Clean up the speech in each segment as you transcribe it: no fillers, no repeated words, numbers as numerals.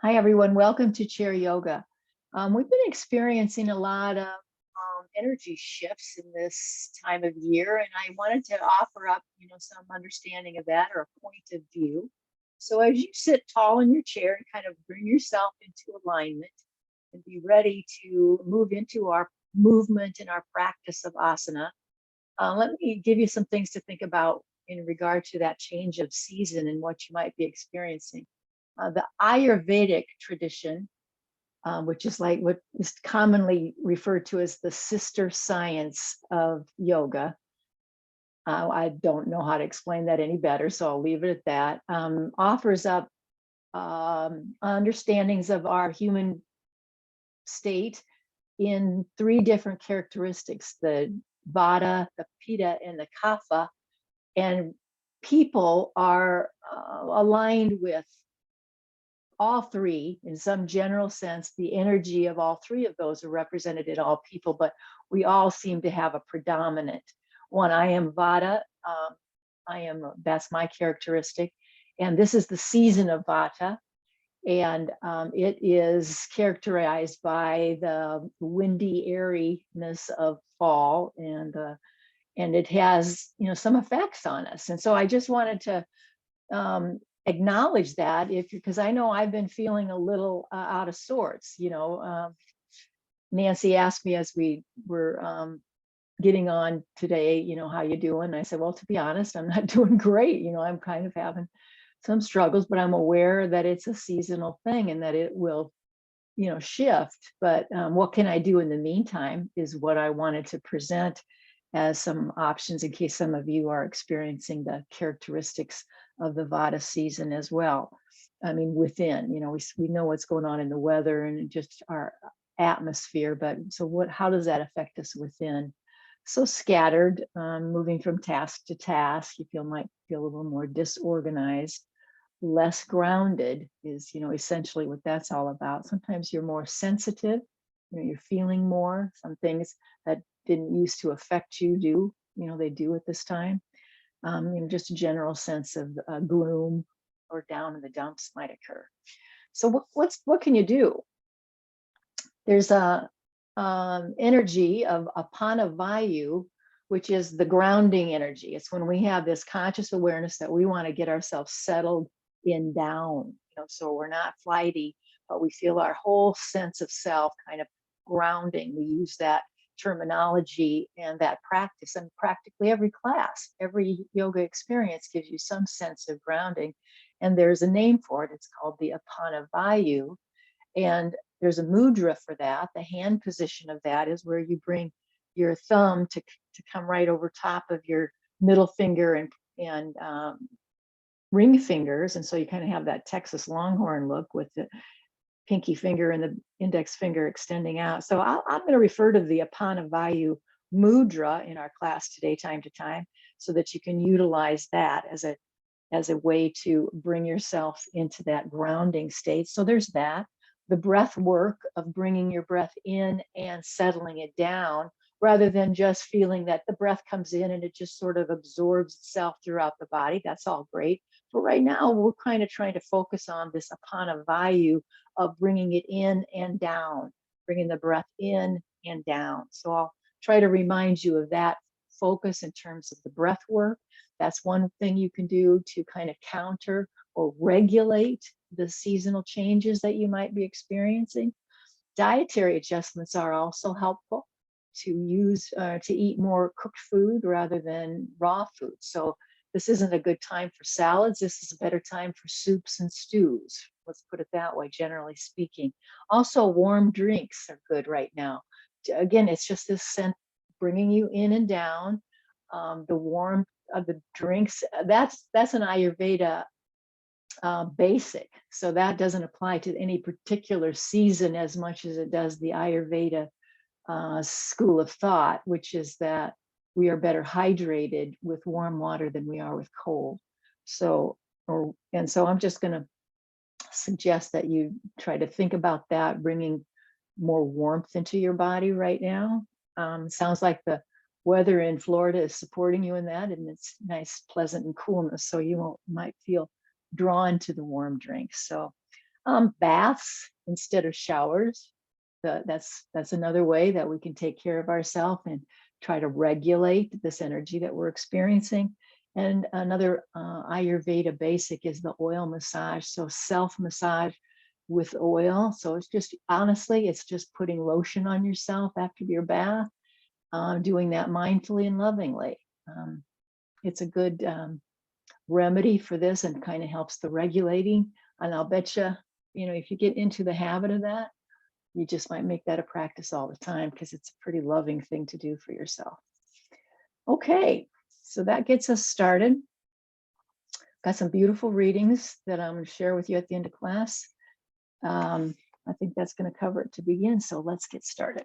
Hi, everyone. Welcome to Chair Yoga. We've been experiencing a lot of energy shifts in this time of year, and I wanted to offer up, some understanding of that or a point of view. So as you sit tall in your chair and kind of bring yourself into alignment and be ready to move into our movement and our practice of asana, let me give you some things to think about in regard to that change of season and what you might be experiencing. The Ayurvedic tradition, which is like what is commonly referred to as the sister science of yoga. I don't know how to explain that any better, so I'll leave it at that. Offers up understandings of our human state in three different characteristics: the Vata, the Pitta, and the Kapha. And people are aligned with all three in some general sense. The energy of all three of those are represented in all people, but we all seem to have a predominant one. I am Vata. That's my characteristic. And this is the season of Vata. And it is characterized by the windy airiness of fall, and it has some effects on us. And so I just wanted to acknowledge that, because I know I've been feeling a little out of sorts. Nancy asked me as we were getting on today, how you doing? And I said, well, to be honest, I'm not doing great. I'm kind of having some struggles, but I'm aware that it's a seasonal thing and that it will shift. But what can I do in the meantime is what I wanted to present as some options in case some of you are experiencing the characteristics of the Vata season as well. I mean, within, we know what's going on in the weather and just our atmosphere, but so how does that affect us within? So scattered, moving from task to task, might feel a little more disorganized. Less grounded is, essentially what that's all about. Sometimes you're more sensitive, you're feeling more. Some things that didn't used to affect you they do at this time. Just a general sense of gloom or down in the dumps might occur. So what can you do? There's a energy of Apana Vayu, which is the grounding energy. It's when we have this conscious awareness that we want to get ourselves settled in down, so we're not flighty, but we feel our whole sense of self kind of grounding. We use that terminology and that practice, and practically every class, every yoga experience gives you some sense of grounding, and there's a name for it. It's called the Apana Vayu, and there's a mudra for that. The hand position of that is where you bring your thumb to come right over top of your middle finger and ring fingers, and so you kind of have that Texas Longhorn look with the pinky finger and the index finger extending out. So I'm going to refer to the Apana Vayu mudra in our class today, time to time, so that you can utilize that as a way to bring yourself into that grounding state. So there's that. The breath work of bringing your breath in and settling it down, rather than just feeling that the breath comes in and it just sort of absorbs itself throughout the body. That's all great. But right now, we're kind of trying to focus on this Apana Vayu of bringing it in and down, bringing the breath in and down. So I'll try to remind you of that focus in terms of the breath work. That's one thing you can do to kind of counter or regulate the seasonal changes that you might be experiencing. Dietary adjustments are also helpful. To eat more cooked food rather than raw food. So this isn't a good time for salads. This is a better time for soups and stews. Let's put it that way, generally speaking. Also, warm drinks are good right now. Again, it's just this scent bringing you in and down. The warmth of the drinks, that's an Ayurveda basic. So that doesn't apply to any particular season as much as it does the Ayurveda school of thought, which is that we are better hydrated with warm water than we are with cold. So I'm just going to suggest that you try to think about that, bringing more warmth into your body right now. Sounds like the weather in Florida is supporting you in that, and it's nice, pleasant, and coolness. So you might feel drawn to the warm drinks. So Baths instead of showers. That's another way that we can take care of ourselves and try to regulate this energy that we're experiencing. And another Ayurveda basic is the oil massage. So self massage with oil. So it's just, honestly, it's just putting lotion on yourself after your bath, doing that mindfully and lovingly. It's a good remedy for this and kind of helps the regulating. And I'll bet you, if you get into the habit of that, you just might make that a practice all the time, because it's a pretty loving thing to do for yourself. Okay, so that gets us started. Got some beautiful readings that I'm going to share with you at the end of class. I think that's going to cover it to begin, so let's get started.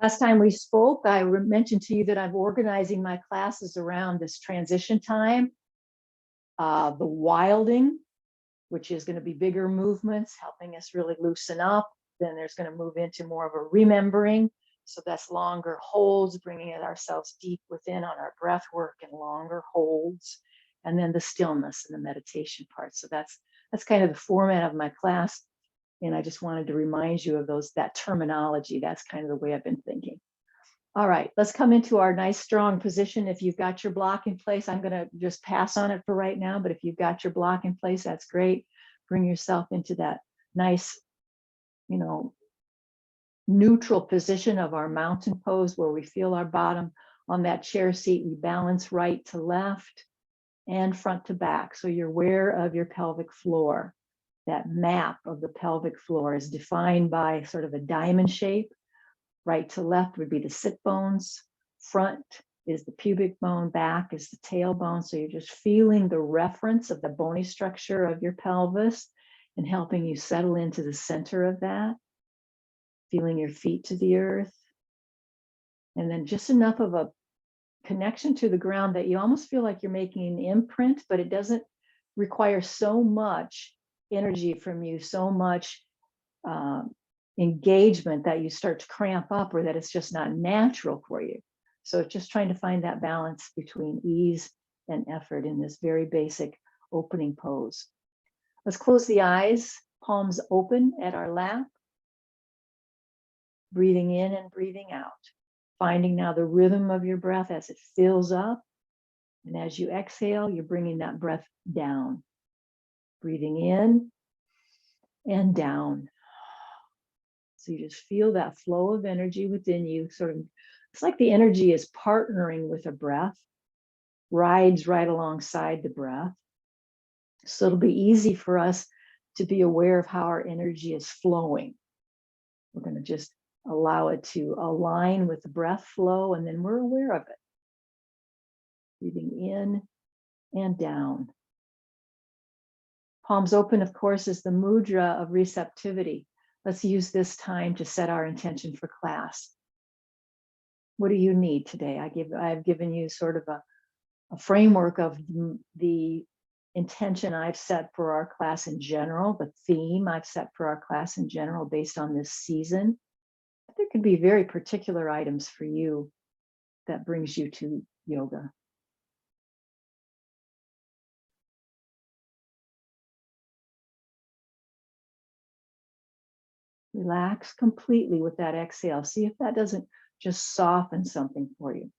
Last time we spoke, I mentioned to you that I'm organizing my classes around this transition time, the wilding, which is going to be bigger movements, helping us really loosen up. Then there's going to move into more of a remembering. So that's longer holds, bringing ourselves deep within on our breath work and longer holds. And then the stillness and the meditation part. So that's kind of the format of my class. And I just wanted to remind you of that terminology. That's kind of the way I've been thinking. All right, let's come into our nice strong position. If you've got your block in place, I'm going to just pass on it for right now. But if you've got your block in place, that's great. Bring yourself into that nice, neutral position of our mountain pose, where we feel our bottom on that chair seat. We balance right to left and front to back. So you're aware of your pelvic floor. That map of the pelvic floor is defined by sort of a diamond shape. Right to left would be the sit bones. Front is the pubic bone. Back is the tailbone. So you're just feeling the reference of the bony structure of your pelvis and helping you settle into the center of that. Feeling your feet to the earth. And then just enough of a connection to the ground that you almost feel like you're making an imprint, but it doesn't require so much energy from you, so much engagement that you start to cramp up, or that it's just not natural for you. So it's just trying to find that balance between ease and effort in this very basic opening pose. Let's close the eyes, palms open at our lap. Breathing in and breathing out. Finding now the rhythm of your breath as it fills up. And as you exhale, you're bringing that breath down. Breathing in and down. So you just feel that flow of energy within you. It's like the energy is partnering with a breath, rides right alongside the breath. So it'll be easy for us to be aware of how our energy is flowing. We're going to just allow it to align with the breath flow, and then we're aware of it. Breathing in and down. Palms open, of course, is the mudra of receptivity. Let's use this time to set our intention for class. What do you need today? I've given you sort of a framework of the intention I've set for our class in general, the theme I've set for our class in general based on this season. But there could be very particular items for you that brings you to yoga. Relax completely with that exhale. See if that doesn't just soften something for you.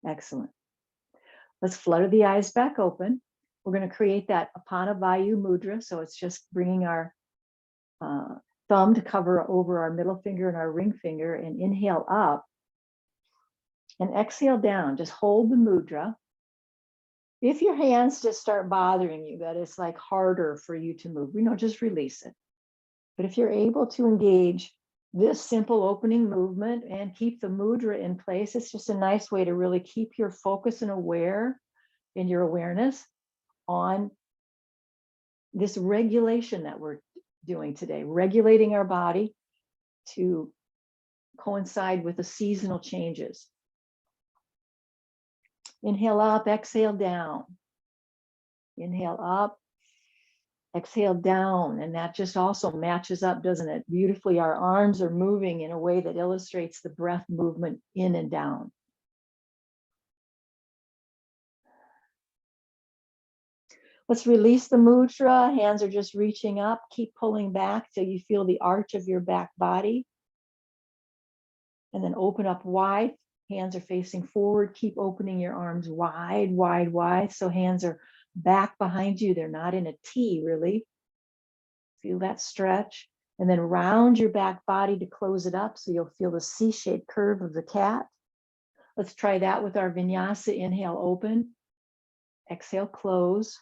Excellent. Let's flutter the eyes back open. We're going to create that Apana Vayu mudra. So it's just bringing our thumb to cover over our middle finger and our ring finger, and inhale up and exhale down. Just hold the mudra. If your hands just start bothering you, that it's like harder for you to move, just release it. But if you're able to engage this simple opening movement and keep the mudra in place, it's just a nice way to really keep your focus and your awareness on this regulation that we're doing today, regulating our body to coincide with the seasonal changes. Inhale up, exhale down. Inhale up, Exhale down, and that just also matches up, doesn't it? Beautifully, our arms are moving in a way that illustrates the breath movement in and down. Let's release the mudra. Hands are just reaching up. Keep pulling back till you feel the arch of your back body. And then open up wide. Hands are facing forward. Keep opening your arms wide, wide, wide. So hands are back behind you. They're not in a T, really. Feel that stretch. And then round your back body to close it up so you'll feel the C-shaped curve of the cat. Let's try that with our vinyasa. Inhale, open. Exhale, close.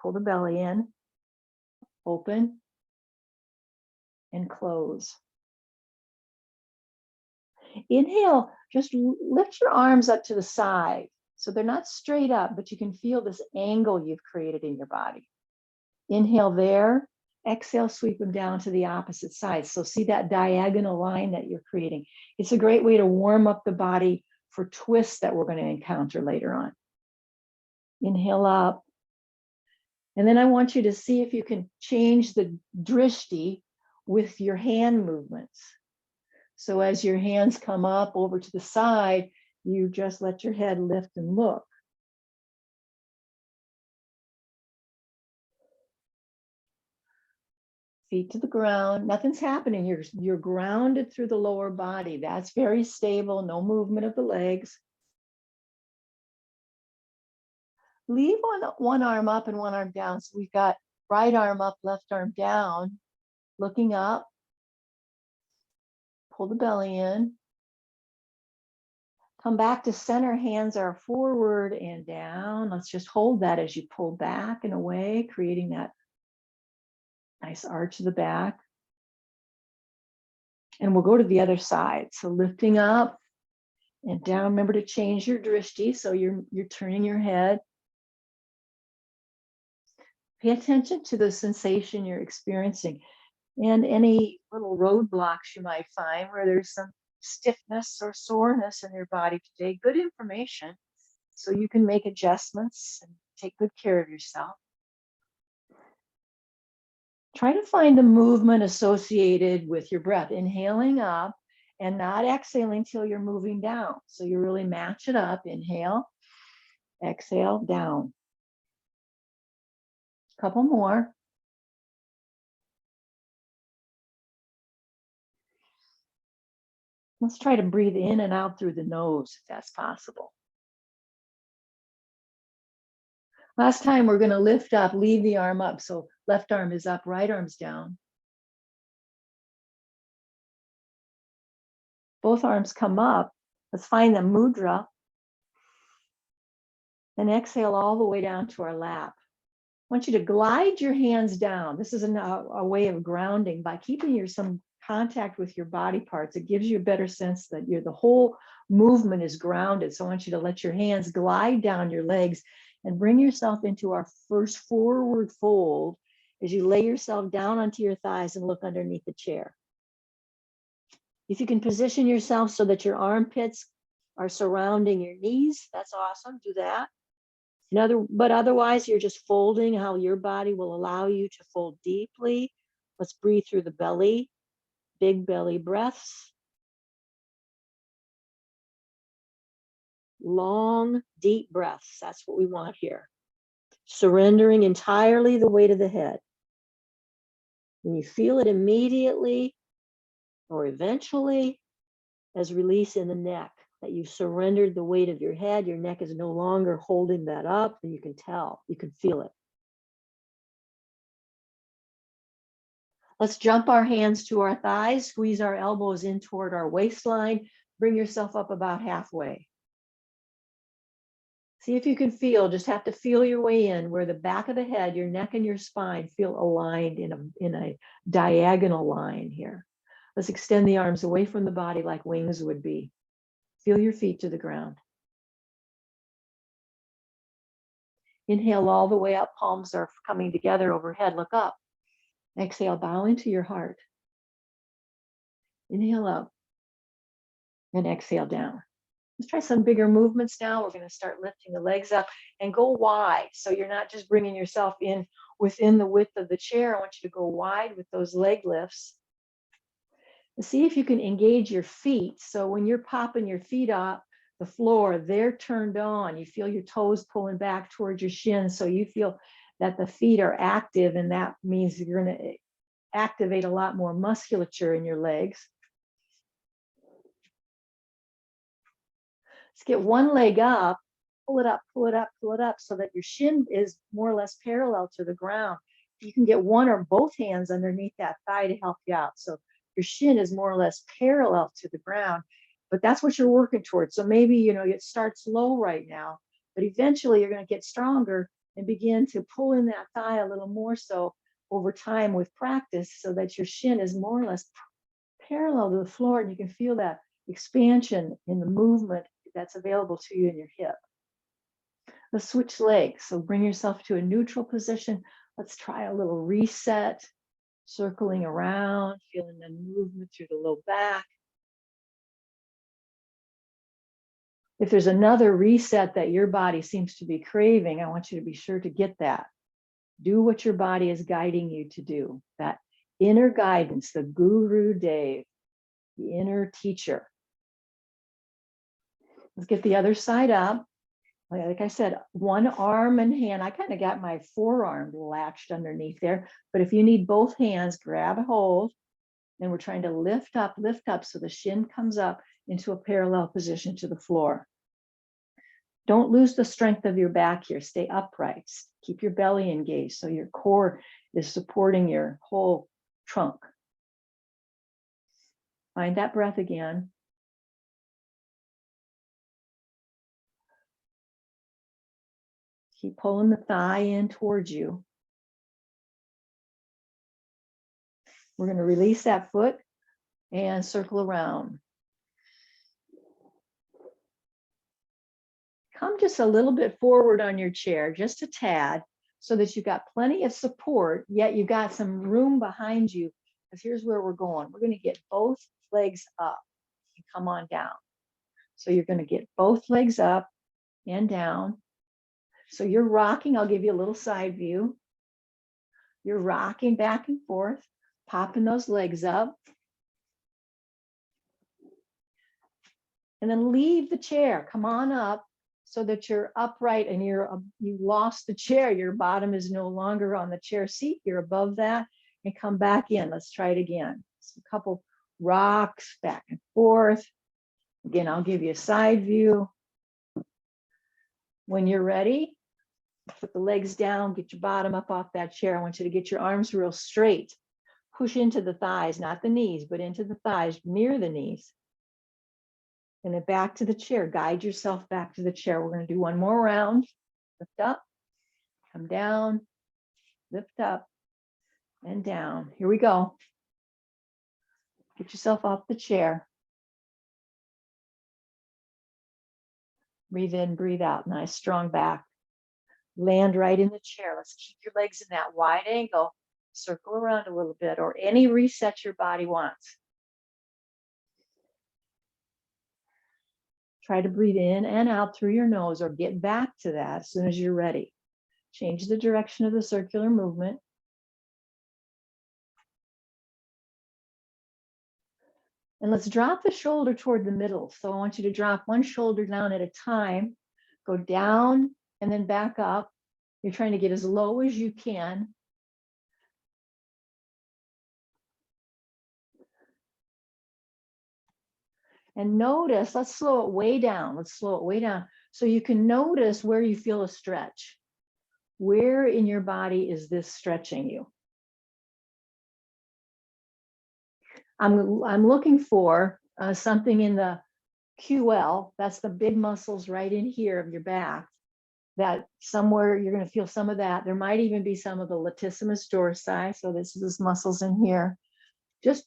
Pull the belly in. Open. And close. Inhale, just lift your arms up to the side. So they're not straight up, but you can feel this angle you've created in your body. Inhale there. Exhale, sweep them down to the opposite side. So see that diagonal line that you're creating. It's a great way to warm up the body for twists that we're going to encounter later on. Inhale up. And then I want you to see if you can change the drishti with your hand movements. So as your hands come up over to the side, you just let your head lift and look. Feet to the ground, nothing's happening. You're grounded through the lower body. That's very stable, no movement of the legs. Leave one arm up and one arm down. So we've got right arm up, left arm down, looking up. Pull the belly in. Come back to center, hands are forward and down. Let's just hold that as you pull back and away, creating that nice arch of the back. And we'll go to the other side. So lifting up and down. Remember to change your drishti. So you're turning your head. Pay attention to the sensation you're experiencing and any little roadblocks you might find where there's some stiffness or soreness in your body today. Good information so you can make adjustments and take good care of yourself. Try to find the movement associated with your breath, inhaling up and not exhaling till you're moving down. So you really match it up. Inhale, exhale, down. Couple more. Let's try to breathe in and out through the nose if that's possible. Last time we're going to lift up, leave the arm up. So left arm is up, right arm's down. Both arms come up. Let's find the mudra. And exhale all the way down to our lap. I want you to glide your hands down. This is a way of grounding by keeping some contact with your body parts. It gives you a better sense that the whole movement is grounded. So I want you to let your hands glide down your legs and bring yourself into our first forward fold as you lay yourself down onto your thighs and look underneath the chair. If you can position yourself so that your armpits are surrounding your knees, that's awesome. Do that. But otherwise, you're just folding how your body will allow you to fold deeply. Let's breathe through the belly, big belly breaths. Long, deep breaths. That's what we want here. Surrendering entirely the weight of the head. When you feel it immediately or eventually, as release in the neck, that you surrendered the weight of your head, your neck is no longer holding that up, and you can tell, you can feel it. Let's jump our hands to our thighs, squeeze our elbows in toward our waistline, bring yourself up about halfway. See if you can feel, just have to feel your way in where the back of the head, your neck and your spine feel aligned in a diagonal line here. Let's extend the arms away from the body like wings would be. Feel your feet to the ground. Inhale all the way up, palms are coming together overhead, look up. Exhale, bow into your heart. Inhale up and exhale down. Let's try some bigger movements now. We're going to start lifting the legs up and go wide. So you're not just bringing yourself in within the width of the chair. I want you to go wide with those leg lifts. And see if you can engage your feet. So when you're popping your feet up the floor, they're turned on. You feel your toes pulling back towards your shins. So you feel that the feet are active, and that means you're going to activate a lot more musculature in your legs. Let's get one leg up, pull it up, pull it up, pull it up so that your shin is more or less parallel to the ground. You can get one or both hands underneath that thigh to help you out. So your shin is more or less parallel to the ground, but that's what you're working towards. So maybe, it starts low right now, but eventually you're going to get stronger and begin to pull in that thigh a little more so over time with practice, so that your shin is more or less parallel to the floor, and you can feel that expansion in the movement that's available to you in your hip. Let's switch legs. So bring yourself to a neutral position. Let's try a little reset, circling around, feeling the movement through the low back. If there's another reset that your body seems to be craving, I want you to be sure to get that. Do what your body is guiding you to do. That inner guidance, the Guru Dev, the inner teacher. Let's get the other side up. Like I said, one arm and hand. I kind of got my forearm latched underneath there, but if you need both hands, grab a hold. And we're trying to lift up so the shin comes up into a parallel position to the floor. Don't lose the strength of your back here. Stay upright. Keep your belly engaged so your core is supporting your whole trunk. Find that breath again. Keep pulling the thigh in towards you. We're going to release that foot and circle around. Come just a little bit forward on your chair, just a tad, so that you've got plenty of support, yet you've got some room behind you. Because here's where we're going. We're going to get both legs up and come on down. So you're going to get both legs up and down. So you're rocking. I'll give you a little side view. You're rocking back and forth, popping those legs up. And then leave the chair. Come on up so that you're upright and you lost the chair. Your bottom is no longer on the chair seat. You're above that, and come back in. Let's try it again. So a couple rocks back and forth. Again, I'll give you a side view. When you're ready, put the legs down, get your bottom up off that chair. I want you to get your arms real straight. Push into the thighs, not the knees, but into the thighs, near the knees. And then back to the chair. Guide yourself back to the chair. We're going to do one more round. Lift up, come down, lift up, and down. Here we go. Get yourself off the chair. Breathe in, breathe out. Nice strong back. Land right in the chair. Let's keep your legs in that wide angle. Circle around a little bit, or any reset your body wants. Try to breathe in and out through your nose, or get back to that as soon as you're ready. Change the direction of the circular movement. And let's drop the shoulder toward the middle. So I want you to drop one shoulder down at a time. Go down and then back up. You're trying to get as low as you can. And notice, let's slow it way down. Let's slow it way down. So you can notice where you feel a stretch. Where in your body is this stretching you? I'm looking for something in the QL. That's the big muscles right in here of your back. That somewhere you're going to feel some of that. There might even be some of the latissimus dorsi. So this muscles in here.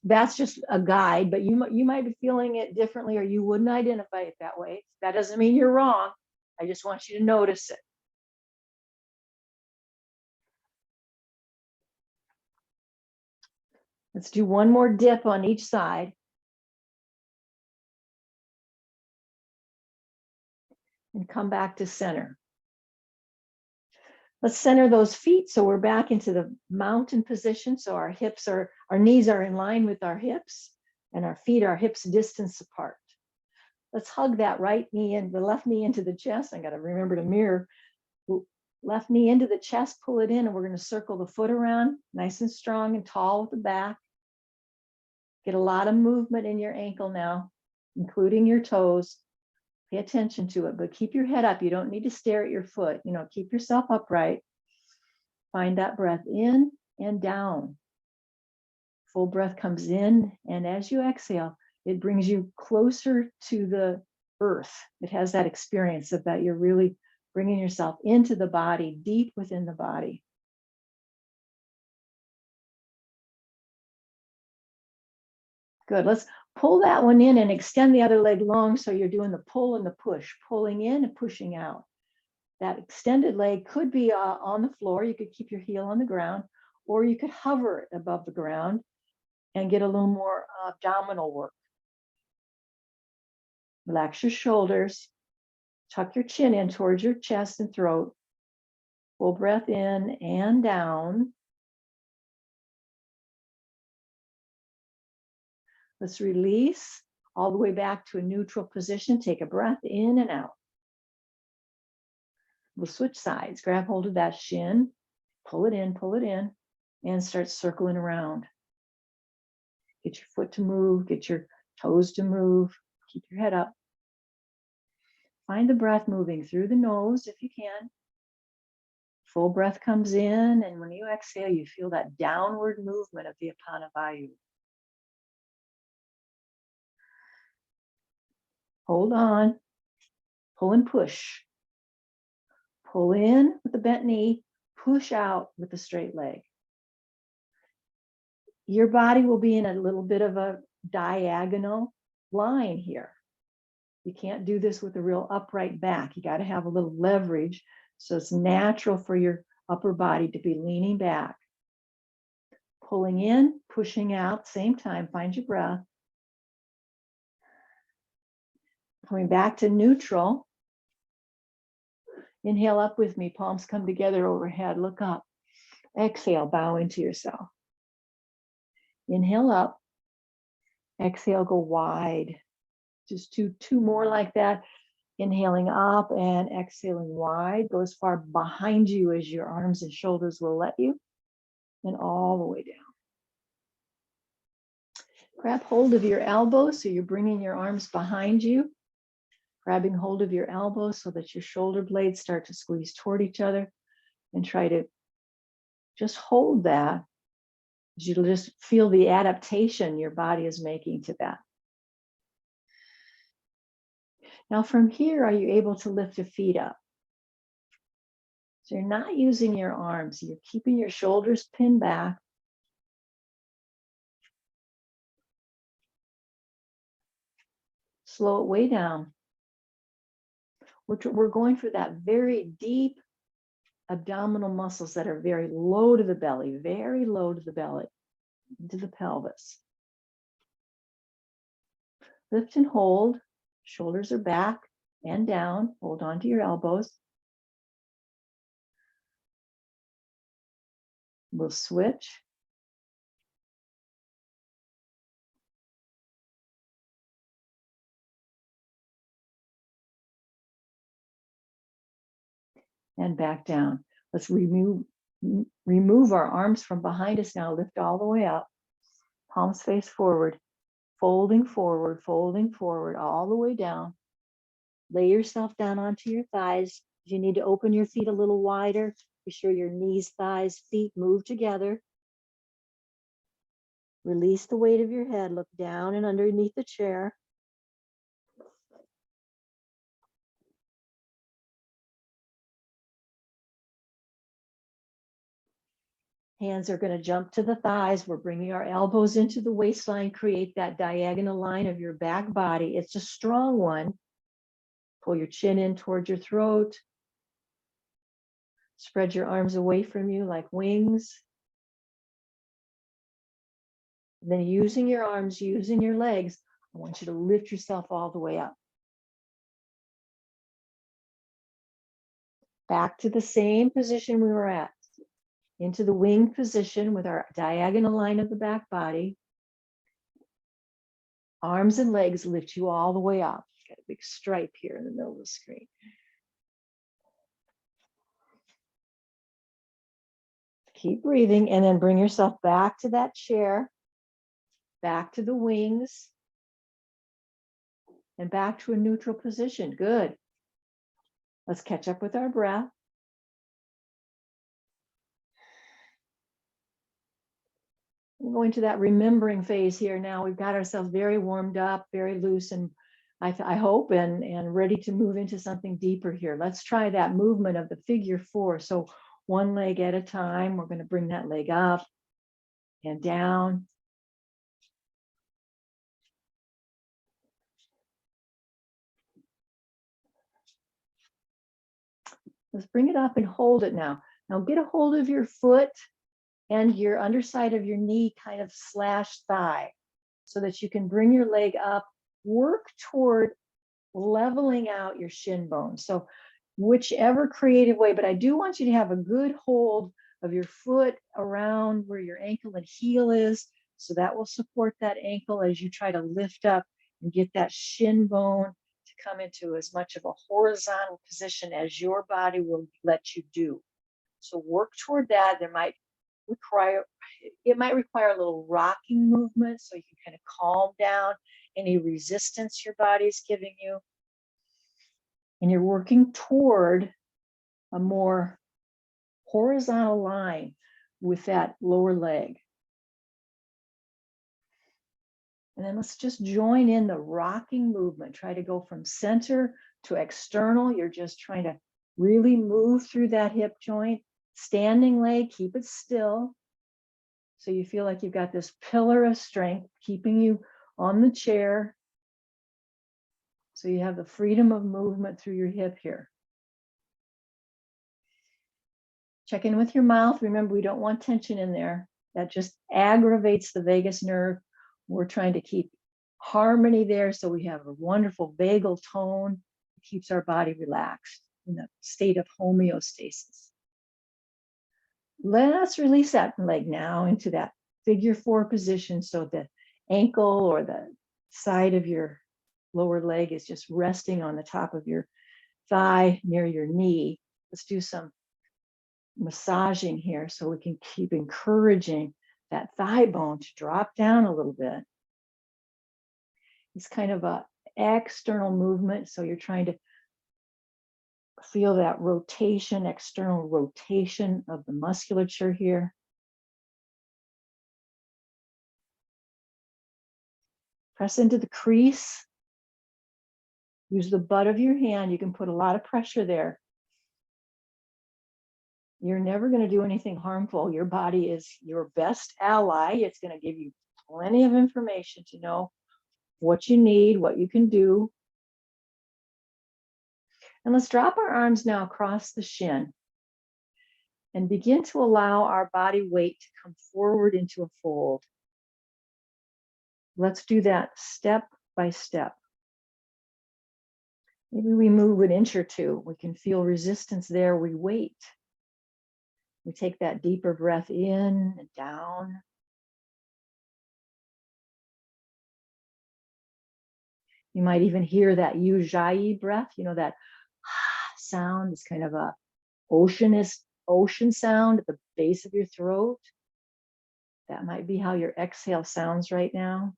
That's just a guide, but you might be feeling it differently, or you wouldn't identify it that way. That doesn't mean you're wrong. I just want you to notice it. Let's do one more dip on each side. and come back to center. Let's center those feet so we're back into the mountain position. So our knees are in line with our hips, and our feet are hips distance apart. Let's hug that right knee and the left knee into the chest. I got to remember to mirror. Left knee into the chest, pull it in, and we're going to circle the foot around, nice and strong and tall with the back. Get a lot of movement in your ankle now, including your toes. Pay attention to it, but keep your head up. You don't need to stare at your foot. Keep yourself upright. Find that breath in and down. Full breath comes in, and as you exhale, it brings you closer to the earth. It has that experience of that you're really bringing yourself into the body, deep within the body. Good. Let's pull that one in and extend the other leg long so you're doing the pull and the push, pulling in and pushing out. That extended leg could be on the floor. You could keep your heel on the ground, or you could hover it above the ground and get a little more abdominal work. Relax your shoulders. Tuck your chin in towards your chest and throat. Full breath in and down. Let's release all the way back to a neutral position. Take a breath in and out. We'll switch sides. Grab hold of that shin, pull it in, and start circling around. Get your foot to move, get your toes to move. Keep your head up. Find the breath moving through the nose if you can. Full breath comes in, and when you exhale, you feel that downward movement of the Apana Vayu. Hold on. Pull and push. Pull in with the bent knee, push out with the straight leg. Your body will be in a little bit of a diagonal line here. You can't do this with a real upright back. You got to have a little leverage. So it's natural for your upper body to be leaning back. Pulling in, pushing out, same time, find your breath. Coming back to neutral. Inhale up with me, palms come together overhead, look up. Exhale, bow into yourself. Inhale up. Exhale, go wide. Just two more like that. Inhaling up and exhaling wide. Go as far behind you as your arms and shoulders will let you. And all the way down. Grab hold of your elbows so you're bringing your arms behind you. Grabbing hold of your elbows so that your shoulder blades start to squeeze toward each other. And try to just hold that. You'll just feel the adaptation your body is making to that. Now from here, are you able to lift your feet up? So you're not using your arms. You're keeping your shoulders pinned back. Slow it way down. We're going for that very deep abdominal muscles that are very low to the belly, into the pelvis. Lift and hold. Shoulders are back and down. Hold on to your elbows. We'll switch. And back down. Let's remove our arms from behind us now. Lift all the way up. Palms face forward. Folding forward, all the way down. Lay yourself down onto your thighs. If you need to open your feet a little wider, be sure your knees, thighs, feet move together. Release the weight of your head. Look down and underneath the chair. Hands are going to jump to the thighs. We're bringing our elbows into the waistline, create that diagonal line of your back body. It's a strong one. Pull your chin in towards your throat. Spread your arms away from you like wings. And then using your arms, using your legs, I want you to lift yourself all the way up. Back to the same position we were at, into the wing position with our diagonal line of the back body. Arms and legs lift you all the way up. Got a big stripe here in the middle of the screen. Keep breathing and then bring yourself back to that chair, back to the wings, and back to a neutral position. Good. Let's catch up with our breath. We're going to that remembering phase here now. We've got ourselves very warmed up, very loose, and I hope, and ready to move into something deeper here. Let's try that movement of the figure 4. So one leg at a time, we're going to bring that leg up and down. Let's bring it up and hold it now. Now get a hold of your foot and your underside of your knee kind of slash thigh so that you can bring your leg up, work toward leveling out your shin bone. So whichever creative way, but I do want you to have a good hold of your foot around where your ankle and heel is. So that will support that ankle as you try to lift up and get that shin bone to come into as much of a horizontal position as your body will let you do. So work toward that. It might require a little rocking movement so you can kind of calm down any resistance your body's giving you. And you're working toward a more horizontal line with that lower leg. And then let's just join in the rocking movement. Try to go from center to external. You're just trying to really move through that hip joint. Standing leg, keep it still. So you feel like you've got this pillar of strength keeping you on the chair. So you have the freedom of movement through your hip here. Check in with your mouth. Remember, we don't want tension in there. That just aggravates the vagus nerve. We're trying to keep harmony there so we have a wonderful vagal tone. It keeps our body relaxed in a state of homeostasis. Let's release that leg now into that figure 4 position so the ankle or the side of your lower leg is just resting on the top of your thigh near your knee. Let's do some massaging here so we can keep encouraging that thigh bone to drop down a little bit. It's kind of an external movement, so you're trying to feel that rotation, external rotation of the musculature here. Press into the crease. Use the butt of your hand. You can put a lot of pressure there. You're never going to do anything harmful. Your body is your best ally. It's going to give you plenty of information to know what you need, what you can do. And let's drop our arms now across the shin and begin to allow our body weight to come forward into a fold. Let's do that step by step. Maybe we move an inch or two. We can feel resistance there. We wait. We take that deeper breath in and down. You might even hear that ujjayi breath, you know, that sound. It's kind of a ocean sound at the base of your throat. That might be how your exhale sounds right now.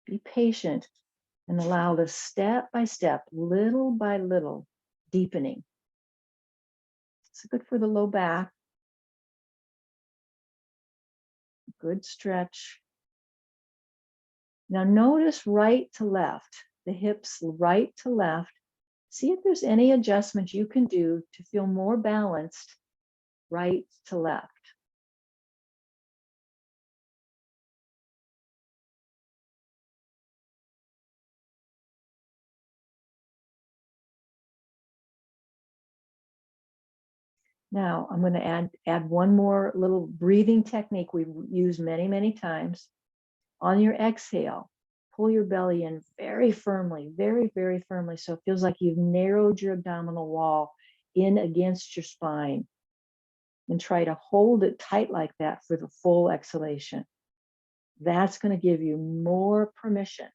Be patient and allow the step by step, little by little, deepening. It's good for the low back. Good stretch. Now notice right to left, the hips right to left. See if there's any adjustment you can do to feel more balanced right to left. Now I'm going to add one more little breathing technique we've used many, many times. On your exhale, pull your belly in very firmly, very, very firmly. So it feels like you've narrowed your abdominal wall in against your spine. And try to hold it tight like that for the full exhalation. That's going to give you more permission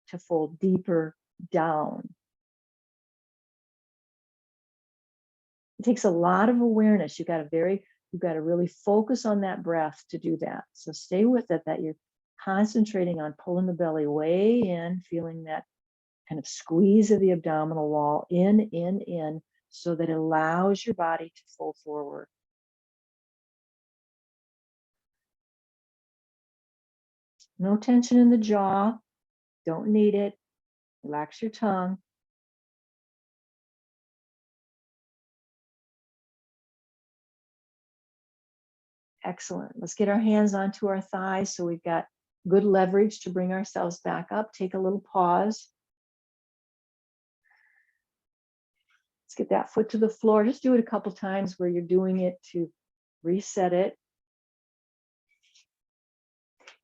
to fold deeper down. It takes a lot of awareness. You've got to really focus on that breath to do that. So stay with it, that you're concentrating on pulling the belly way in, feeling that kind of squeeze of the abdominal wall in, so that it allows your body to fold forward. No tension in the jaw. Don't need it. Relax your tongue. Excellent. Let's get our hands onto our thighs so we've got good leverage to bring ourselves back up. Take a little pause. Let's get that foot to the floor. Just do it a couple times where you're doing it to reset it.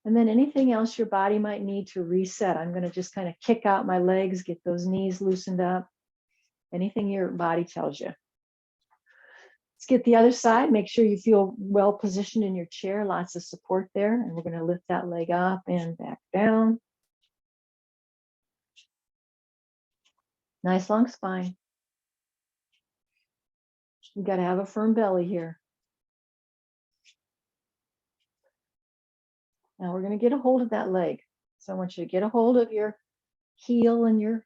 And then anything else your body might need to reset. I'm going to just kind of kick out my legs, get those knees loosened up. Anything your body tells you. Let's get the other side. Make sure you feel well positioned in your chair. Lots of support there. And we're going to lift that leg up and back down. Nice long spine. You got to have a firm belly here. Now we're going to get a hold of that leg. So I want you to get a hold of your heel and your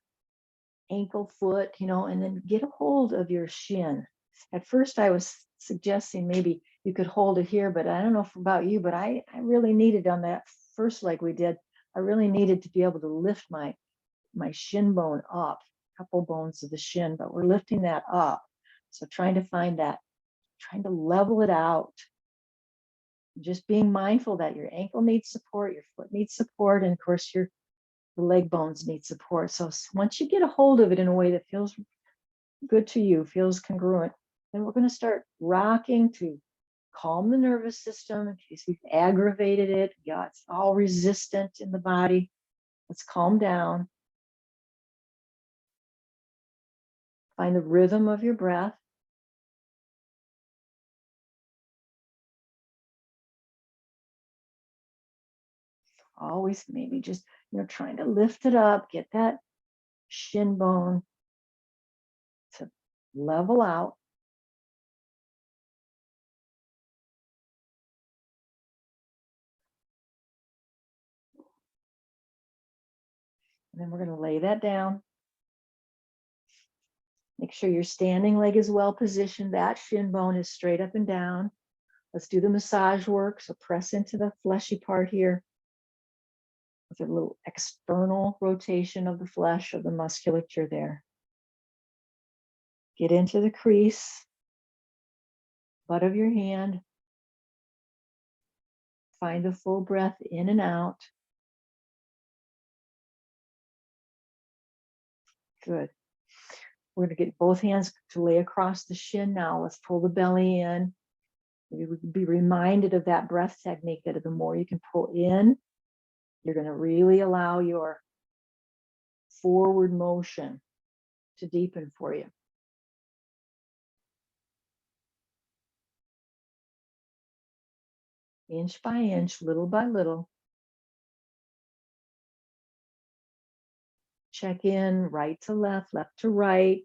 ankle, foot, and then get a hold of your shin. At first I was suggesting maybe you could hold it here, but I don't know about you, but I really needed on that first leg we did, I really needed to be able to lift my shin bone up, a couple bones of the shin, but we're lifting that up. So trying to find that, trying to level it out. Just being mindful that your ankle needs support, your foot needs support, and of course your leg bones need support. So once you get a hold of it in a way that feels good to you, feels congruent, then we're going to start rocking to calm the nervous system in case we've aggravated it. Yeah, it's all resistant in the body. Let's calm down. Find the rhythm of your breath. Always maybe just, trying to lift it up, get that shin bone to level out. And then we're going to lay that down. Make sure your standing leg is well positioned. That shin bone is straight up and down. Let's do the massage work. So press into the fleshy part here with a little external rotation of the flesh, of the musculature there. Get into the crease, butt of your hand. Find the full breath in and out. Good. We're going to get both hands to lay across the shin now. Let's pull the belly in. Maybe we can be reminded of that breath technique, that the more you can pull in, you're going to really allow your forward motion to deepen for you. Inch by inch, little by little. Check in, right to left to right,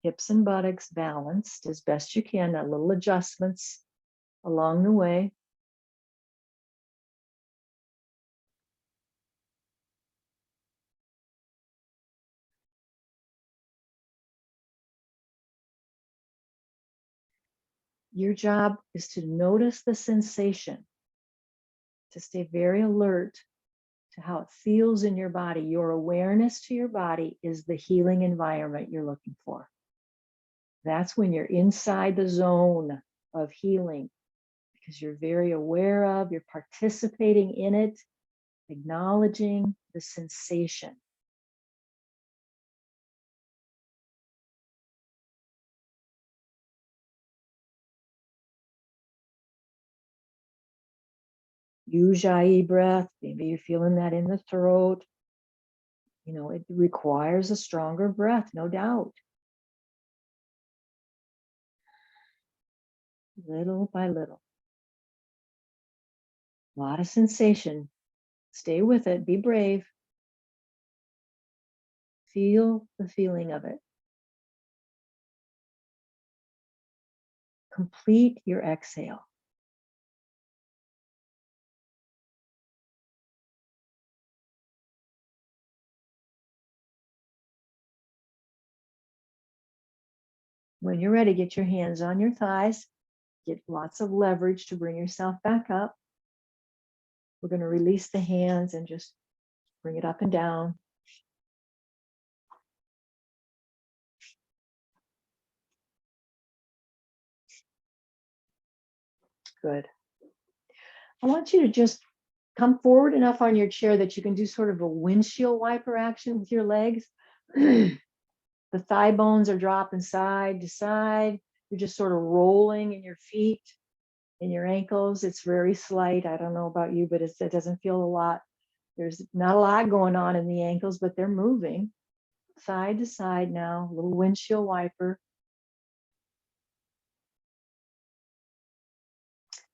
hips and buttocks balanced as best you can. That little adjustments along the way. Your job is to notice the sensation, to stay very alert to how it feels in your body. Your awareness to your body is the healing environment you're looking for. That's when you're inside the zone of healing, because you're very aware of, you're participating in it, acknowledging the sensation. Ujjayi breath. Maybe you're feeling that in the throat. You know, it requires a stronger breath, no doubt. Little by little. A lot of sensation. Stay with it. Be brave. Feel the feeling of it. Complete your exhale. When you're ready, get your hands on your thighs. Get lots of leverage to bring yourself back up. We're going to release the hands and just bring it up and down. Good. I want you to just come forward enough on your chair that you can do sort of a windshield wiper action with your legs. The thigh bones are dropping side to side. You're just sort of rolling in your feet and your ankles. It's very slight. I don't know about you, but it doesn't feel a lot. There's not a lot going on in the ankles, but they're moving side to side now. A little windshield wiper.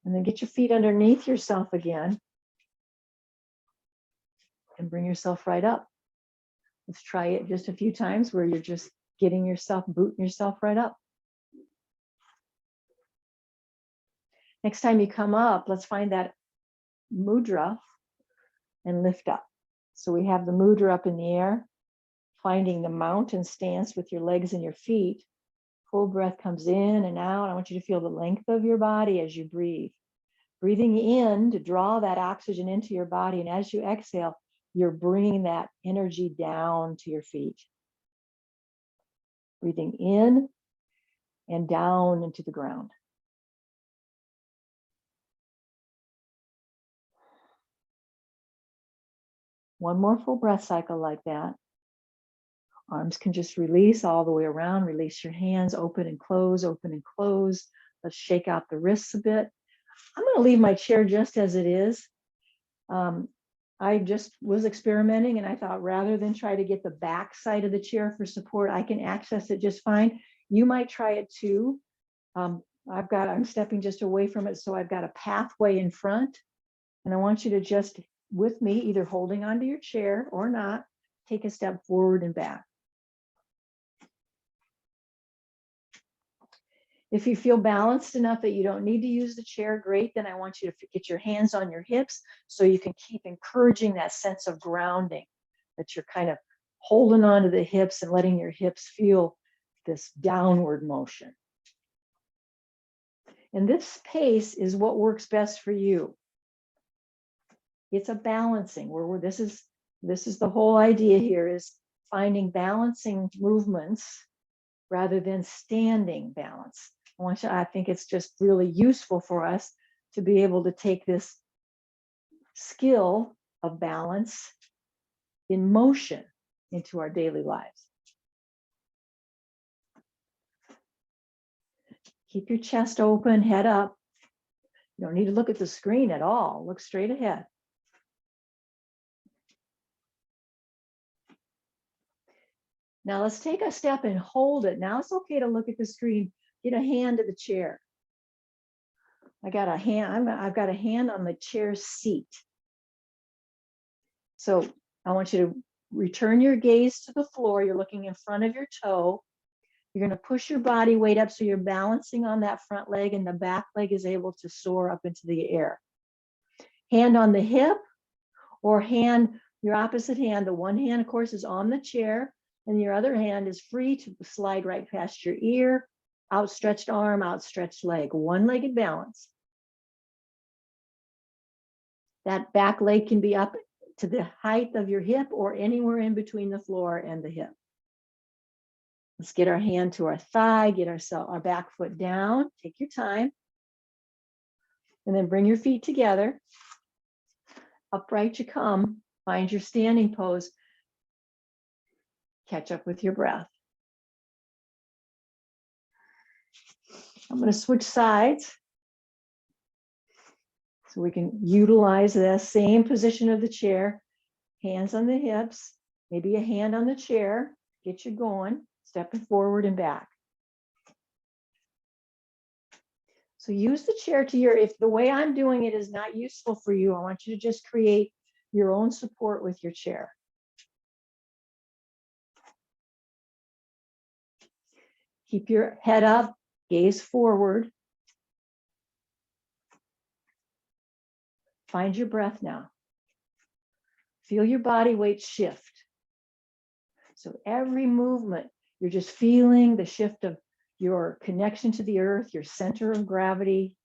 And then get your feet underneath yourself again and bring yourself right up. Let's try it just a few times where you're just getting yourself, booting yourself right up. Next time you come up, let's find that mudra and lift up. So we have the mudra up in the air, finding the mountain stance with your legs and your feet. Full breath comes in and out. I want you to feel the length of your body as you breathe. Breathing in to draw that oxygen into your body. And as you exhale, you're bringing that energy down to your feet. Breathing in and down into the ground. One more full breath cycle like that. Arms can just release all the way around. Release your hands, open and close, open and close. Let's shake out the wrists a bit. I'm going to leave my chair just as it is. I just was experimenting and I thought rather than try to get the back side of the chair for support, I can access it just fine. You might try it too. I'm stepping just away from it, so I've got a pathway in front. And I want you to just, with me, either holding onto your chair or not, take a step forward and back. If you feel balanced enough that you don't need to use the chair, great. Then I want you to get your hands on your hips so you can keep encouraging that sense of grounding, that you're kind of holding onto the hips and letting your hips feel this downward motion. And this pace is what works best for you. It's a balancing where this is the whole idea here, is finding balancing movements rather than standing balance. I think it's just really useful for us to be able to take this skill of balance in motion into our daily lives. Keep your chest open, head up. You don't need to look at the screen at all. Look straight ahead. Now let's take a step and hold it. Now it's okay to look at the screen. Get a hand to the chair. I've got a hand on the chair seat. So I want you to return your gaze to the floor. You're looking in front of your toe. You're going to push your body weight up so you're balancing on that front leg and the back leg is able to soar up into the air. Hand on the hip, or your opposite hand. The one hand, of course, is on the chair and your other hand is free to slide right past your ear. Outstretched arm, outstretched leg, one-legged balance. That back leg can be up to the height of your hip or anywhere in between the floor and the hip. Let's get our hand to our thigh, get our back foot down. Take your time. And then bring your feet together. Upright you come. Find your standing pose. Catch up with your breath. I'm going to switch sides so we can utilize the same position of the chair. Hands on the hips. Maybe a hand on the chair, get you going, stepping forward and back. So use the chair to your, if the way I'm doing it is not useful for you, I want you to just create your own support with your chair. Keep your head up, gaze forward. Find your breath now. Feel your body weight shift. So every movement, you're just feeling the shift of your connection to the earth, your center of gravity.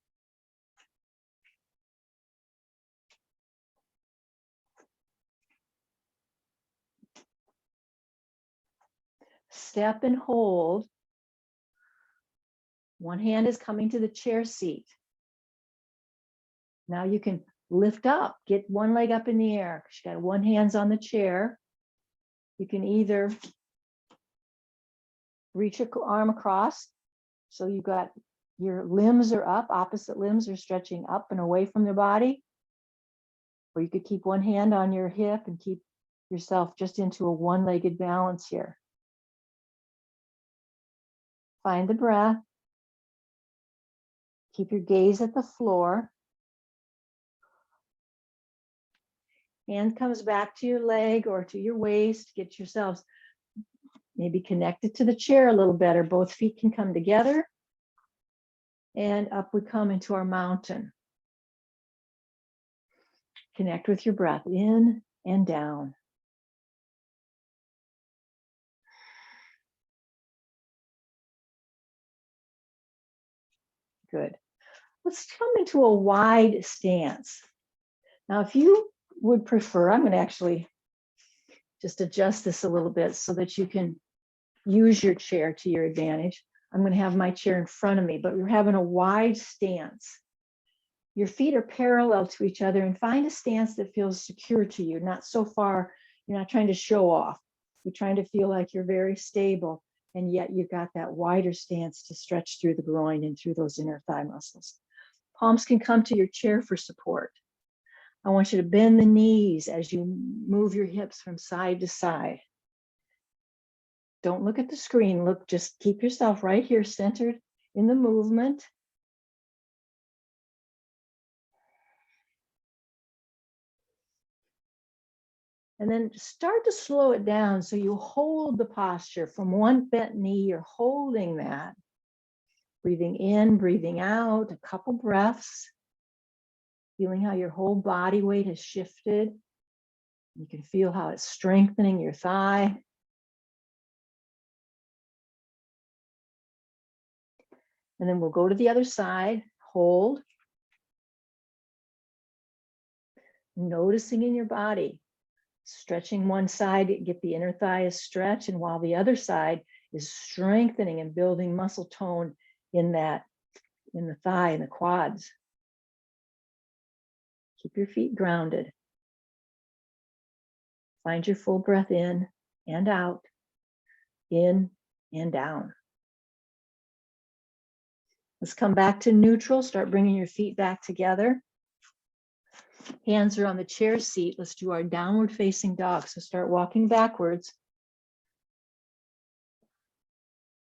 Step and hold. One hand is coming to the chair seat. Now you can lift up, get one leg up in the air. You got one hand's on the chair. You can either reach your arm across. So you've got your limbs are up, opposite limbs are stretching up and away from the body. Or you could keep one hand on your hip and keep yourself just into a one-legged balance here. Find the breath. Keep your gaze at the floor. Hand comes back to your leg or to your waist. Get yourselves maybe connected to the chair a little better. Both feet can come together. And up we come into our mountain. Connect with your breath in and down. Good. Let's come into a wide stance. Now, if you would prefer, I'm going to actually just adjust this a little bit so that you can use your chair to your advantage. I'm going to have my chair in front of me, but we're having a wide stance. Your feet are parallel to each other, and find a stance that feels secure to you, not so far, you're not trying to show off. You're trying to feel like you're very stable, and yet you've got that wider stance to stretch through the groin and through those inner thigh muscles. Palms can come to your chair for support. I want you to bend the knees as you move your hips from side to side. Don't look at the screen. Look, just keep yourself right here centered in the movement. And then start to slow it down so you hold the posture from one bent knee. You're holding that. Breathing in, breathing out, a couple breaths. Feeling how your whole body weight has shifted. You can feel how it's strengthening your thigh. And then we'll go to the other side. Hold. Noticing in your body. Stretching one side, get the inner thigh is stretched, and while the other side is strengthening and building muscle tone in the thigh and the quads. Keep your feet grounded. Find your full breath in and out, in and down. Let's come back to neutral. Start bringing your feet back together. Hands are on the chair seat. Let's do our downward facing dog. So start walking backwards.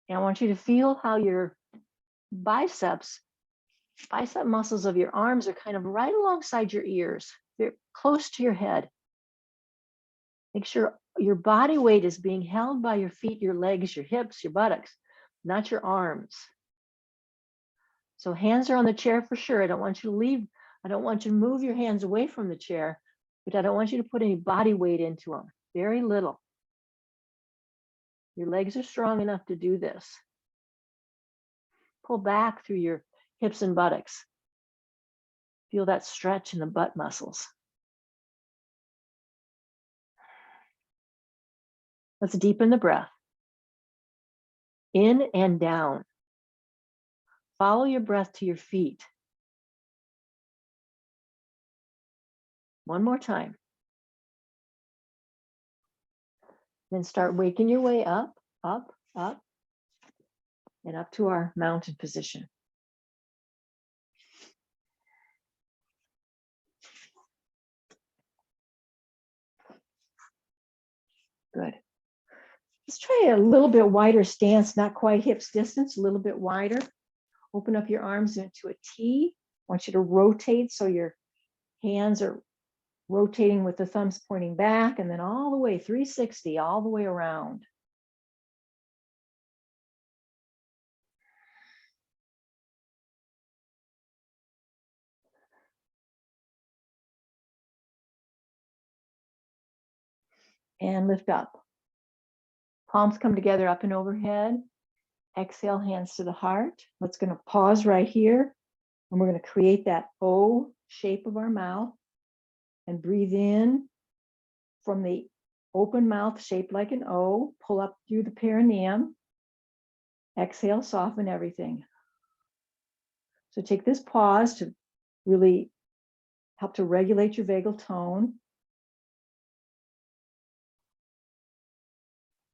And I want you to feel how your bicep muscles of your arms are kind of right alongside your ears. They're close to your head. Make sure your body weight is being held by your feet, your legs, your hips, your buttocks, not your arms. So hands are on the chair for sure. I don't want you to leave. I don't want you to move your hands away from the chair, but I don't want you to put any body weight into them. Very little. Your legs are strong enough to do this. Pull back through your hips and buttocks. Feel that stretch in the butt muscles. Let's deepen the breath. In and down. Follow your breath to your feet. One more time. Then start waking your way up, up, up, and up to our mountain position. Let's try a little bit wider stance, not quite hips distance, a little bit wider. Open up your arms into a T. I want you to rotate so your hands are rotating with the thumbs pointing back, and then all the way 360, all the way around. And lift up. Palms come together up and overhead. Exhale, hands to the heart. Let's going to pause right here. And we're going to create that O shape of our mouth and breathe in from the open mouth shaped like an O. Pull up through the perineum. Exhale, soften everything. So take this pause to really help to regulate your vagal tone.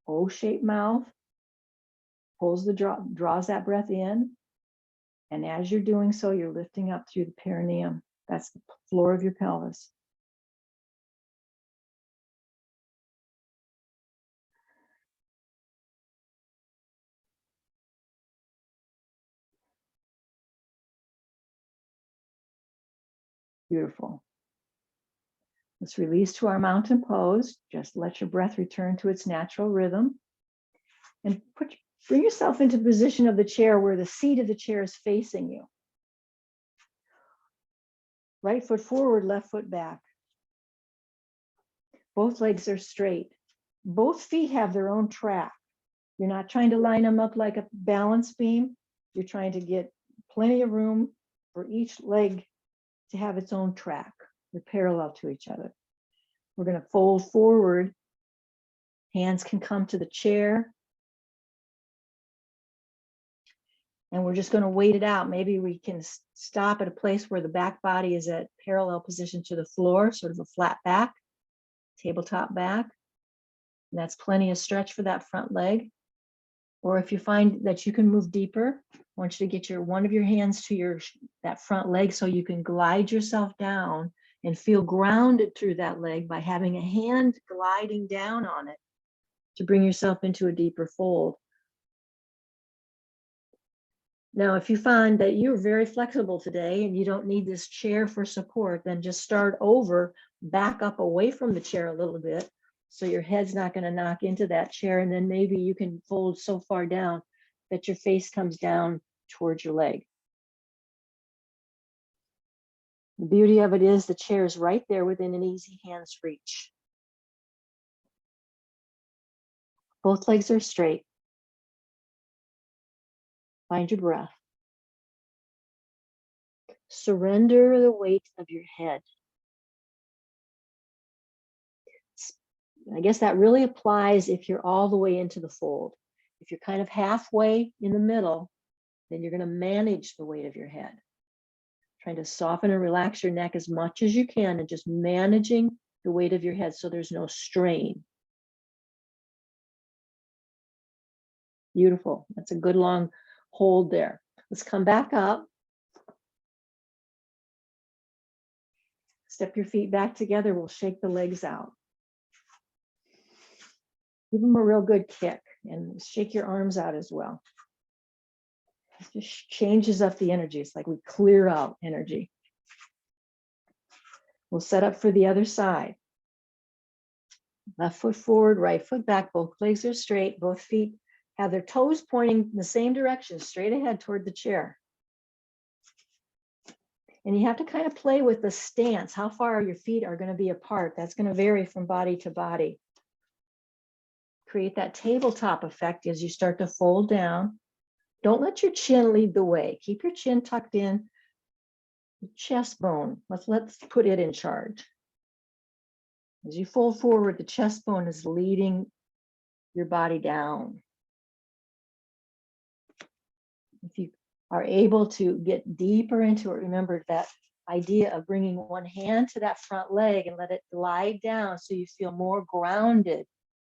O-shaped mouth pulls draws that breath in. And as you're doing so, you're lifting up through the perineum. That's the floor of your pelvis. Beautiful. Let's release to our mountain pose. Just let your breath return to its natural rhythm. And bring yourself into the position of the chair where the seat of the chair is facing you. Right foot forward, left foot back. Both legs are straight. Both feet have their own track. You're not trying to line them up like a balance beam. You're trying to get plenty of room for each leg to have its own track. They're parallel to each other. We're going to fold forward. Hands can come to the chair. And we're just going to wait it out. Maybe we can stop at a place where the back body is at parallel position to the floor, sort of a flat back, tabletop back. And that's plenty of stretch for that front leg. Or if you find that you can move deeper, I want you to get one of your hands to that front leg so you can glide yourself down and feel grounded through that leg by having a hand gliding down on it to bring yourself into a deeper fold. Now, if you find that you're very flexible today and you don't need this chair for support, then just start over, back up away from the chair a little bit so your head's not going to knock into that chair, and then maybe you can fold so far down that your face comes down towards your leg. The beauty of it is the chair is right there within an easy hand's reach. Both legs are straight. Find your breath. Surrender the weight of your head. I guess that really applies if you're all the way into the fold. If you're kind of halfway in the middle, then you're going to manage the weight of your head. Trying to soften and relax your neck as much as you can and just managing the weight of your head so there's no strain. Beautiful. That's a good long hold there. Let's come back up. Step your feet back together. We'll shake the legs out. Give them a real good kick and shake your arms out as well. It just changes up the energy. It's like we clear out energy. We'll set up for the other side. Left foot forward, right foot back. Both legs are straight. Both feet have their toes pointing in the same direction, straight ahead toward the chair. And you have to kind of play with the stance, how far your feet are going to be apart. That's going to vary from body to body. Create that tabletop effect as you start to fold down. Don't let your chin lead the way. Keep your chin tucked in. The chest bone, let's put it in charge. As you fold forward, the chest bone is leading your body down. If you are able to get deeper into it, remember that idea of bringing one hand to that front leg and let it glide down so you feel more grounded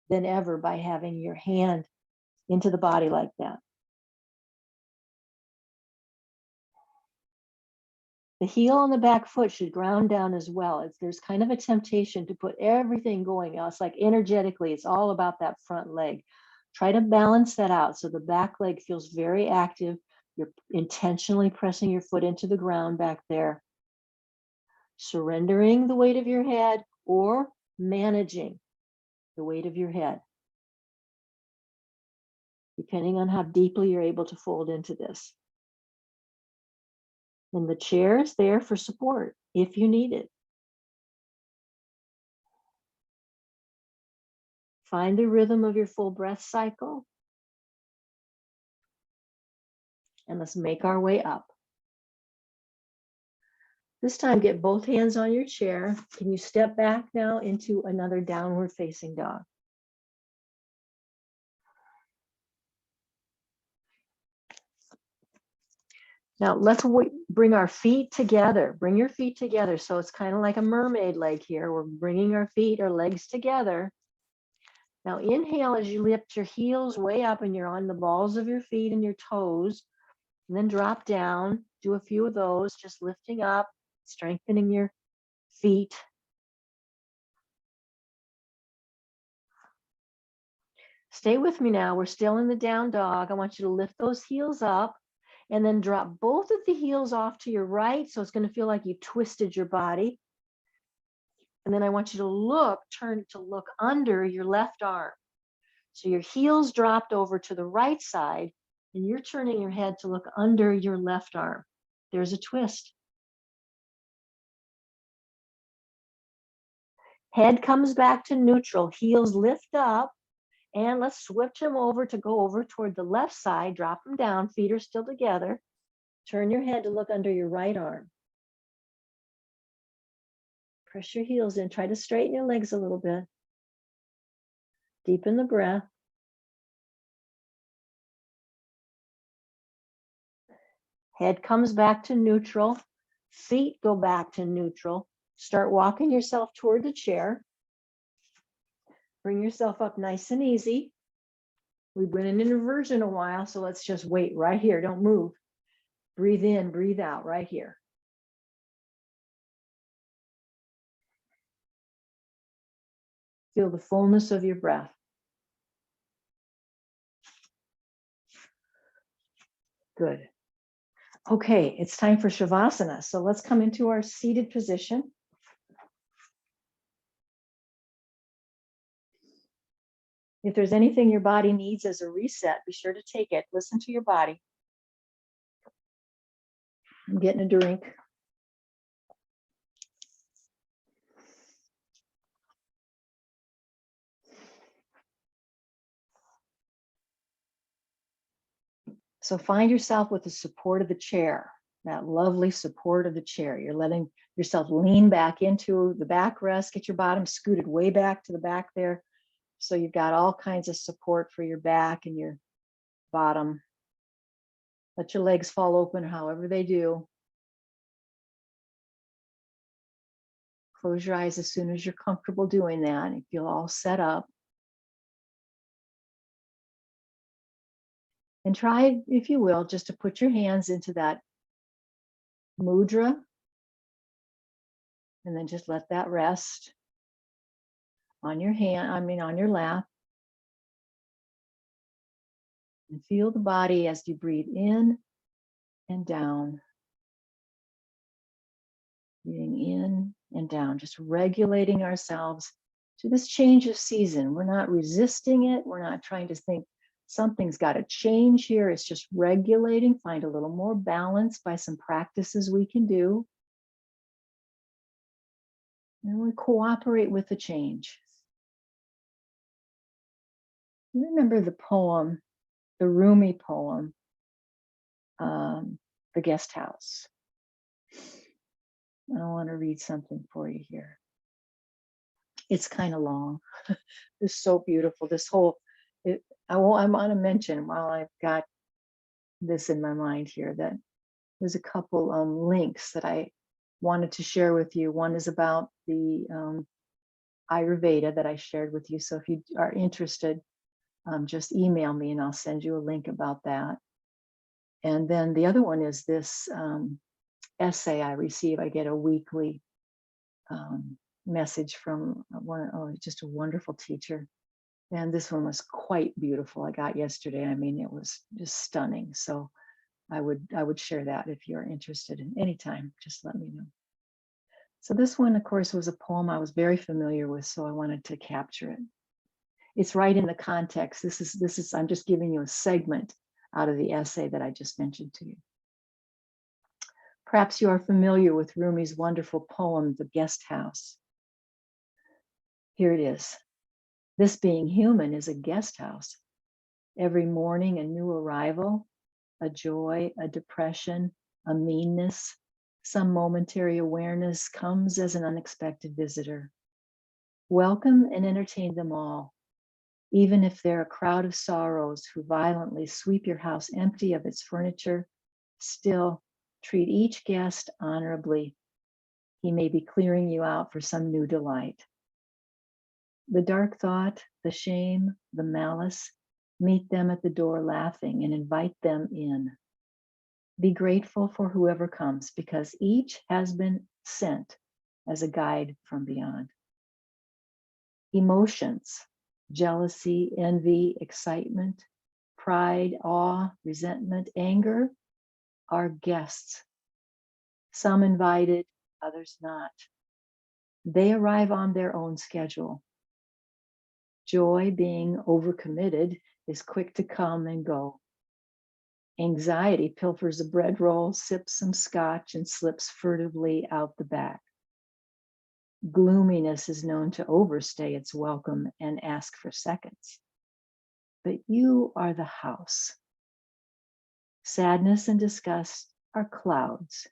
than ever by having your hand into the body like that. The heel on the back foot should ground down as well. There's kind of a temptation to put everything going. It's like energetically, it's all about that front leg. Try to balance that out so the back leg feels very active. You're intentionally pressing your foot into the ground back there, surrendering the weight of your head or managing the weight of your head, depending on how deeply you're able to fold into this. And the chair is there for support if you need it. Find the rhythm of your full breath cycle. And let's make our way up. This time, get both hands on your chair. Can you step back now into another downward facing dog? Now let's bring our feet together. Bring your feet together. So it's kind of like a mermaid leg here. We're bringing our feet or legs together. Now inhale as you lift your heels way up and you're on the balls of your feet and your toes. And then drop down. Do a few of those, just lifting up, strengthening your feet. Stay with me now. We're still in the down dog. I want you to lift those heels up and then drop both of the heels off to your right. So it's going to feel like you twisted your body. And then I want you to turn to look under your left arm. So your heels dropped over to the right side and you're turning your head to look under your left arm. There's a twist. Head comes back to neutral, heels lift up, and let's switch them over to go over toward the left side. Drop them down, feet are still together. Turn your head to look under your right arm. Press your heels in, try to straighten your legs a little bit. Deepen the breath. Head comes back to neutral, feet go back to neutral. Start walking yourself toward the chair. Bring yourself up nice and easy. We've been in inversion a while, so let's just wait right here. Don't move. Breathe in, breathe out right here. Feel the fullness of your breath. Good. Okay, it's time for Shavasana. So let's come into our seated position. If there's anything your body needs as a reset, be sure to take it. Listen to your body. I'm getting a drink. So find yourself with the support of the chair, that lovely support of the chair. You're letting yourself lean back into the backrest, get your bottom scooted way back to the back there. So you've got all kinds of support for your back and your bottom. Let your legs fall open however they do. Close your eyes as soon as you're comfortable doing that and feel all set up. And try, if you will, just to put your hands into that mudra and then just let that rest on your on your lap. And feel the body as you breathe in and down. Breathing in and down, just regulating ourselves to this change of season. We're not resisting it. We're not trying to think something's got to change here. It's just regulating, find a little more balance by some practices we can do. And we cooperate with the change. Remember the poem, the Rumi poem, The Guest House. I want to read something for you here. It's kind of long. It's so beautiful. This whole, I want to mention while I've got this in my mind here that there's a couple links that I wanted to share with you. One is about the Ayurveda that I shared with you. So if you are interested, just email me and I'll send you a link about that. And then the other one is this essay I receive. I get a weekly message from just a wonderful teacher. And this one was quite beautiful. I got yesterday. I mean, it was just stunning. So I would share that if you're interested in any time. Just let me know. So this one, of course, was a poem I was very familiar with, so I wanted to capture it. It's right in the context. This is I'm just giving you a segment out of the essay that I just mentioned to you. Perhaps you are familiar with Rumi's wonderful poem, The Guest House. Here it is. This being human is a guest house. Every morning, a new arrival, a joy, a depression, a meanness, some momentary awareness comes as an unexpected visitor. Welcome and entertain them all, even if they're a crowd of sorrows who violently sweep your house empty of its furniture. Still, treat each guest honorably. He may be clearing you out for some new delight. The dark thought, the shame, the malice, meet them at the door laughing and invite them in. Be grateful for whoever comes because each has been sent as a guide from beyond. Emotions, jealousy, envy, excitement, pride, awe, resentment, anger are guests. Some invited, others not. They arrive on their own schedule. Joy, being overcommitted, is quick to come and go. Anxiety pilfers a bread roll, sips some scotch, and slips furtively out the back. Gloominess is known to overstay its welcome and ask for seconds. But you are the house. Sadness and disgust are clouds.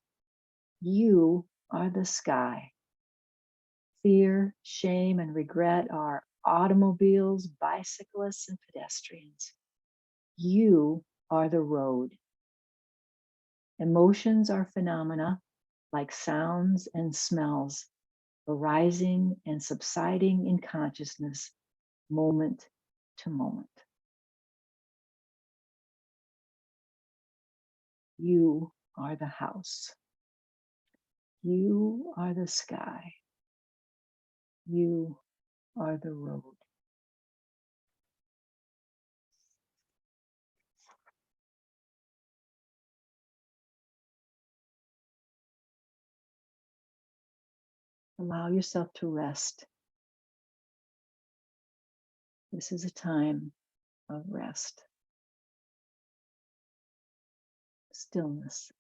You are the sky. Fear, shame, and regret are automobiles, bicyclists, and pedestrians. You are the road. Emotions are phenomena like sounds and smells, arising and subsiding in consciousness, moment to moment. You are the house. You are the sky. You are the road. Allow yourself to rest. This is a time of rest, stillness.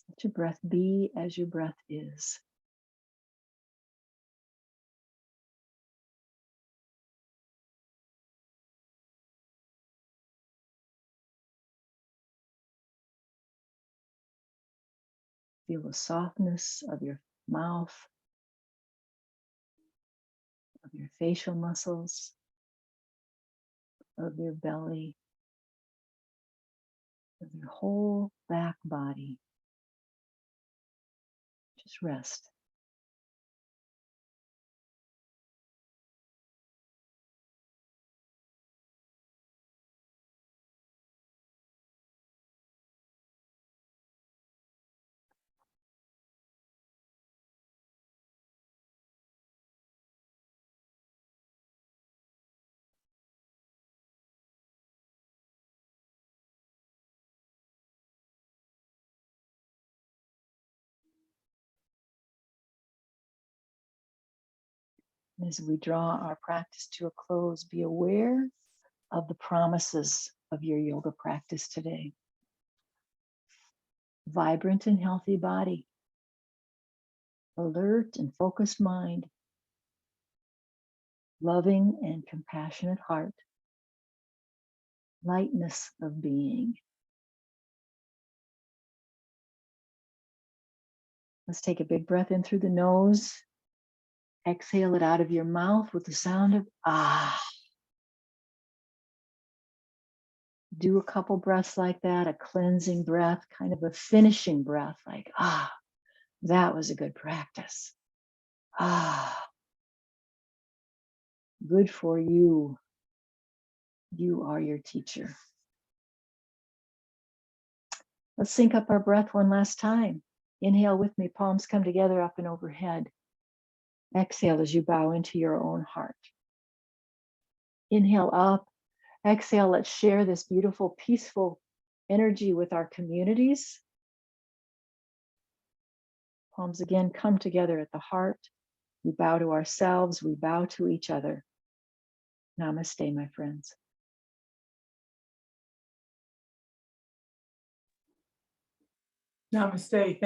Let your breath be as your breath is. Feel the softness of your mouth, of your facial muscles, of your belly, of your whole back body. Just rest. As we draw our practice to a close, be aware of the promises of your yoga practice today. Vibrant and healthy body, alert and focused mind, loving and compassionate heart, lightness of being. Let's take a big breath in through the nose. Exhale it out of your mouth with the sound of ah. Do a couple breaths like that, a cleansing breath, kind of a finishing breath, like ah, that was a good practice. Ah, good for you. You are your teacher. Let's sync up our breath one last time. Inhale with me, palms come together up and overhead. Exhale as you bow into your own heart. Inhale up. Exhale, let's share this beautiful, peaceful energy with our communities. Palms again come together at the heart. We bow to ourselves, we bow to each other. Namaste, my friends. Namaste. Thank